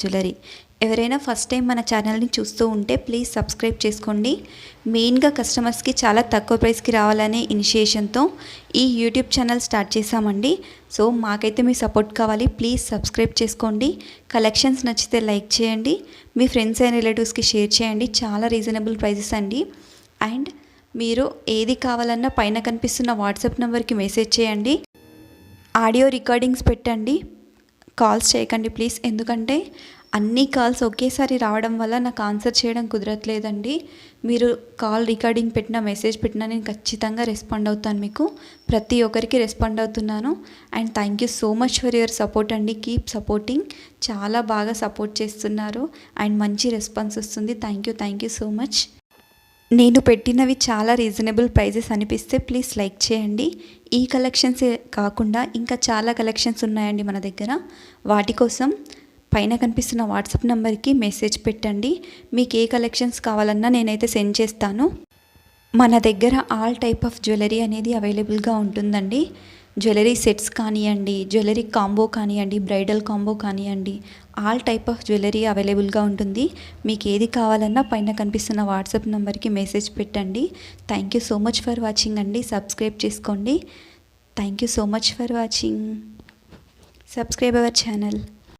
Jewellery. ఎవరైనా first time మన ఛానల్ని చూస్తూ ఉంటే ప్లీజ్ సబ్స్క్రైబ్ చేసుకోండి. మెయిన్గా కస్టమర్స్కి చాలా తక్కువ ప్రైస్కి రావాలనే ఇనిషియేషన్తో ఈ యూట్యూబ్ ఛానల్ స్టార్ట్ చేశామండి. సో మాకైతే మీ సపోర్ట్ కావాలి. ప్లీజ్ సబ్స్క్రైబ్ చేసుకోండి. కలెక్షన్స్ నచ్చితే లైక్ చేయండి, మీ ఫ్రెండ్స్ అండ్ రిలేటివ్స్కి షేర్ చేయండి. చాలా రీజనబుల్ ప్రైజెస్ అండి. అండ్ మీరు ఏది కావాలన్నా పైన కనిపిస్తున్న వాట్సాప్ నెంబర్కి మెసేజ్ చేయండి. ఆడియో రికార్డింగ్స్ పెట్టండి, కాల్స్ చేయకండి ప్లీజ్. ఎందుకంటే అన్ని కాల్స్ ఒకేసారి రావడం వల్ల నాకు ఆన్సర్ చేయడం కుదరట్లేదండి. మీరు కాల్ రికార్డింగ్ పెట్టినా మెసేజ్ పెట్టినా నేను ఖచ్చితంగా రెస్పాండ్ అవుతాను. మీకు ప్రతి ఒక్కరికి రెస్పాండ్ అవుతున్నాను. And thank you so much for your support అండి. Keep supporting. చాలా బాగా సపోర్ట్ చేస్తున్నారు అండ్ మంచి రెస్పాన్స్ వస్తుంది. Thank you so much. నేను పెట్టినవి చాలా రీజనబుల్ ప్రైజెస్ అనిపిస్తే ప్లీజ్ లైక్ చేయండి. ఈ కలెక్షన్సే కాకుండా ఇంకా చాలా కలెక్షన్స్ ఉన్నాయండి మన దగ్గర. వాటి కోసం పైన కనిపిస్తున్న వాట్సాప్ నెంబర్కి మెసేజ్ పెట్టండి. మీకు ఏ కలెక్షన్స్ కావాలన్నా నేనైతే సెండ్ చేస్తాను. మన దగ్గర ఆల్ టైప్ ఆఫ్ జ్యువెలరీ అనేది అవైలబుల్గా ఉంటుందండి. జ్యువెలరీ సెట్స్ కానివ్వండి, జ్యువెలరీ కాంబో కానివ్వండి, బ్రైడల్ కాంబో కానివ్వండి, ఆల్ టైప్ ఆఫ్ జ్యువెలరీ అవైలబుల్గా ఉంటుంది. మీకు ఏది కావాలన్నా పైన కనిపిస్తున్న వాట్సాప్ నెంబర్కి మెసేజ్ పెట్టండి. Thank you so much for watching అండి. సబ్స్క్రైబ్ చేసుకోండి. Thank you so much for watching. Subscribe our channel.